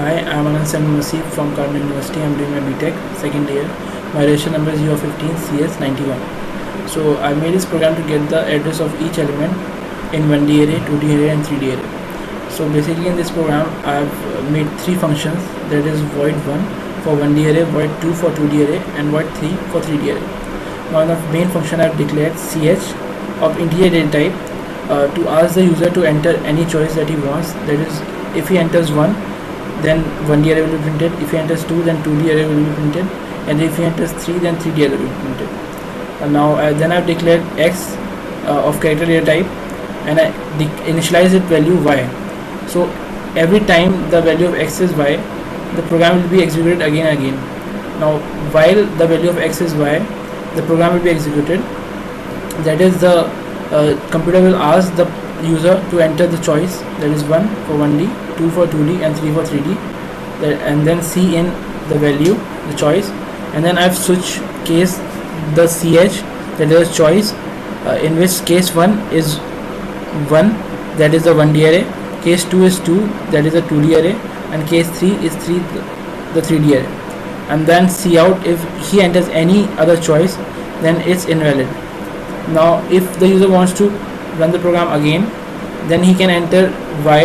Hi, I'm Anand from Karnal University. I'm doing my BTech second year. My registration number is U15 CS91. So I made this program to get the address of each element in 1D array, 2D array and 3D array. So basically in this program I've made three functions, that is void 1 for 1D array, void 2 for 2D array and void 3 for 3D array. Now in the main function I've declared ch of integer data type to ask the user to enter any choice that he wants. That is, if he enters 1, then 1D array will be printed. If he enters 2, then 2D array will be printed, and if he enters 3, then 3D array will be printed. Then I've declared x of character data type, and I initialize its value y. So every time the value of x is y, the program will be executed again and again. Now while the value of x is y, the program will be executed. That is, the computer will ask the user to enter the choice, that is 1 for 1D, 2 for 2D and 3 for 3D, and then see in the value, the choice, and then I've switched case the ch, that is choice, in which case 1 is 1, that is the 1D array, case 2 is 2, that is the 2D array, and case 3 is 3, the 3D array. And then see out, if he enters any other choice, then it's invalid. Now if the user wants to run the program again, then he can enter y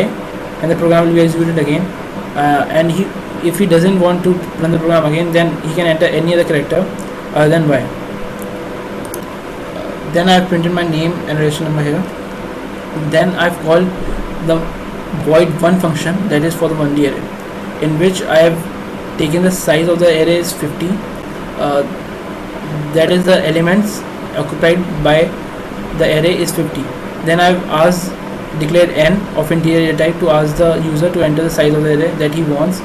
and the program will be executed again, and if he doesn't want to run the program again, then he can enter any other character other than y. Then I have printed my name and registration number here. Then I've called the void 1 function, that is for the 1D array, in which I have taken the size of the array is 50, that is the elements occupied by the array is 50. Then I've declared n of integer data type to ask the user to enter the size of the array that he wants.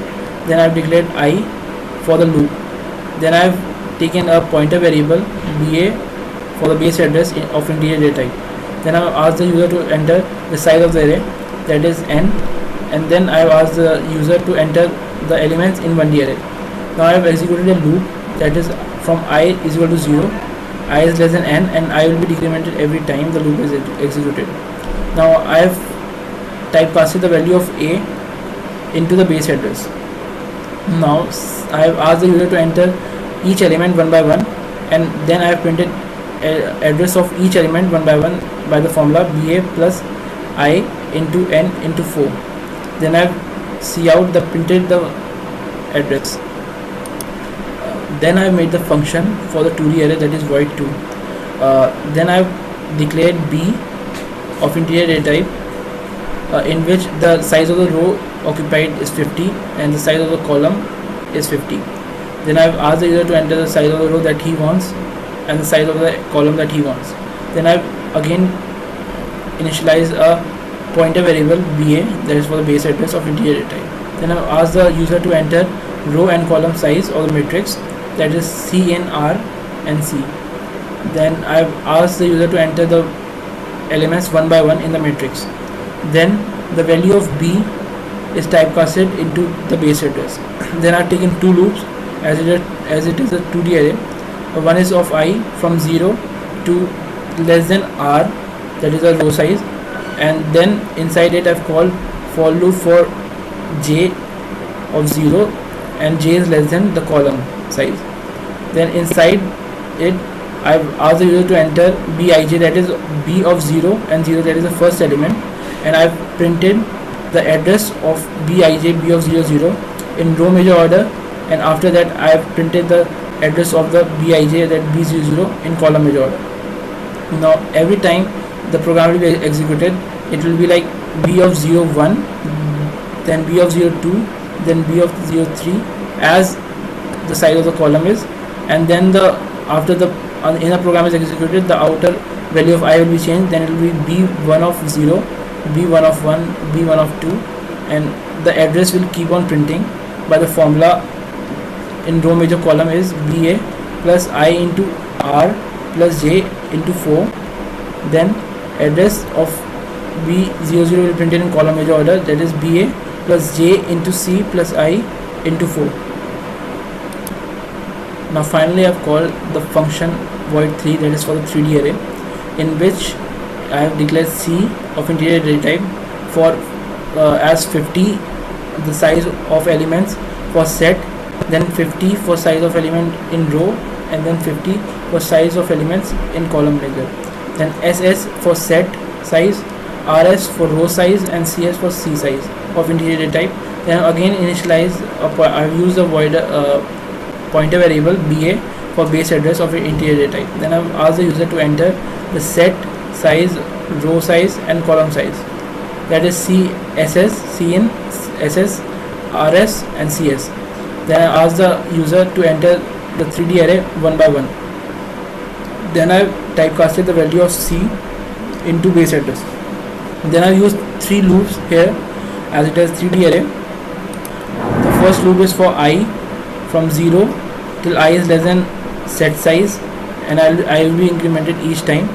Then I've declared I for the loop. Then I've taken a pointer variable ba for the base address of integer data type. Then I've asked the user to enter the size of the array, that is n, and then I've asked the user to enter the elements in 1D array. Now I've executed a loop, that is from I is equal to 0, I is less than n, and I will be decremented every time the loop is executed. Now I have typecasted the value of a into the base address. Now I have asked the user to enter each element one by one, and then I have printed address of each element one by one by the formula ba plus I into n into 4. Then I have printed the address. Then I have made the function for the 2D array, that is void 2. Then I have declared b of integer data type, in which the size of the row occupied is 50 and the size of the column is 50. Then I have asked the user to enter the size of the row that he wants and the size of the column that he wants. Then I have again initialized a pointer variable ba, that is for the base address of integer data type. Then I have asked the user to enter row and column size of the matrix, that is C in R and C. Then I have asked the user to enter the elements one by one in the matrix. Then the value of b is typecasted into the base address. Then I have taken two loops as it is a 2D array. One is of I from 0 to less than R, that is the row size, and then inside it I have called for loop for j of 0 and j is less than the column size. Then inside it I've asked the user to enter bij, that is b of 0 and 0, that is the first element, and I've printed the address of bij, b of 0 0 in row major order, and after that I've printed the address of the bij, that b00, in column major order. Now every time the program will be executed, it will be like b of 01, then b of 02, then b of 03 as the size of the column is, and then after the inner program is executed, the outer value of I will be changed. Then it will be b1 of 0, b1 of 1, b1 of 2, and the address will keep on printing by the formula in row major column is ba plus I into R plus j into 4. Then address of b00 will be printed in column major order, that is ba plus j into c plus I into 4. Now finally I have called the function void 3, that is for the 3D array, in which I have declared C of integer data type for as 50 the size of elements for set, then 50 for size of element in row, and then 50 for size of elements in column measure. Then SS for set size, RS for row size, and CS for C size of integer data type. Then again initialize, I've used the void pointer variable BA for base address of an integer data type. Then I've asked the user to enter the set size, row size, and column size, that is CSS, CN, SS, RS, and CS. Then I ask the user to enter the 3D array one by one. Then I typecasted the value of C into base address. Then I used 3 loops here as it is 3D array. The first loop is for I from 0 till I is less than set size, and I will be incremented each time.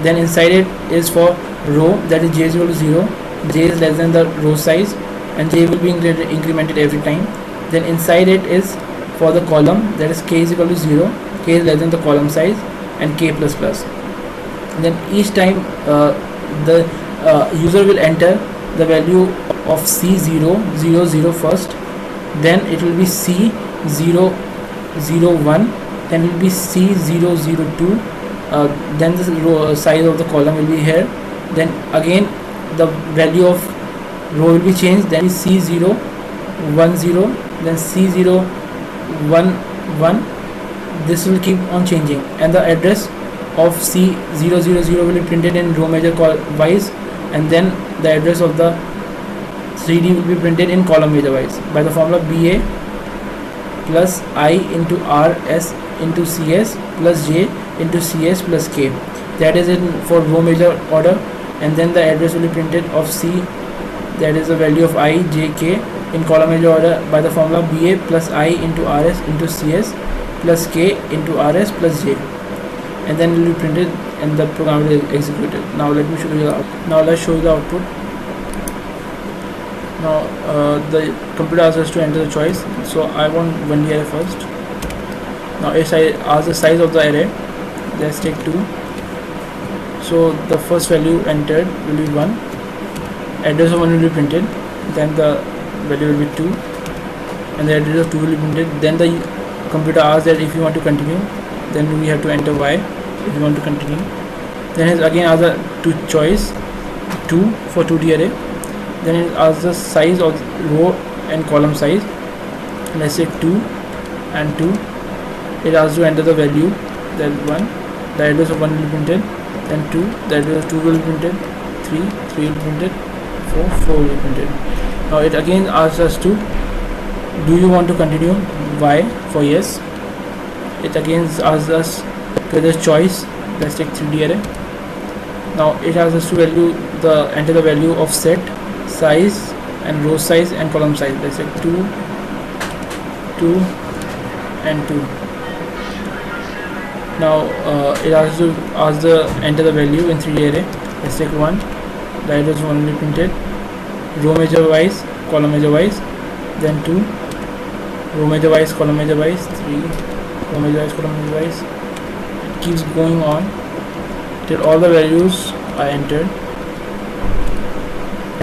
Then inside it is for row, that is j is equal to 0, j is less than the row size, and j will be incremented every time. Then inside it is for the column, that is k is equal to 0, k is less than the column size, and k plus plus. Then each time the user will enter the value of C0, 0, 0 first, then it will be C0, 0, 1, then it will be C0, 0, 2, then the row size of the column will be here, then again the value of row will be changed, then C0, 1, 0, then C0, 1, 1. This will keep on changing, and the address of C0, 0, 0 will be printed in row measure wise, and then the address of the 3D will be printed in column measure wise by the formula BA plus I into RS into CS plus J into CS plus K, that is in for row measure order, and then the address will be printed of C, that is the value of I, J, K in column measure order by the formula BA plus I into RS into CS plus K into RS plus J, and then it will be printed and the program will be executed. Now let me show you let's show you the output. Now the computer asks us to enter the choice, so I want 1D array first. Now if I ask the size of the array, let's take 2. So the first value entered will be 1, address of 1 will be printed, then the value will be 2, and the address of 2 will be printed. Then the computer asks that if you want to continue, then we have to enter Y if you want to continue. Then it again asks the choice 2 for 2D array. Then it asks the size of row and column size, let's say 2 and 2. It asks to enter the value, that 1, the address of 1 will be printed, then 2, the address of 2 will be printed, 3 will be printed, 4 will be printed. Now it again asks us to, do you want to continue? Y for yes. It again asks us to the choice, let's take 3D array. Now it asks us to enter the value of set, size, and row size and column size, let's say 2, 2, and 2. Now it asks to enter the value in 3D array, let's take 1, the address 1 will be printed, row measure wise, column measure wise, then 2, row measure wise, column measure wise, 3, row measure wise, column measure wise. It keeps going on till all the values are entered.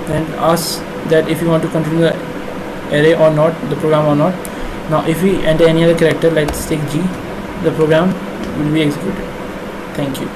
Then asks that if you want to continue the array or not, the program or not. Now if we enter any other character, let's take G, the program will be executed. Thank you.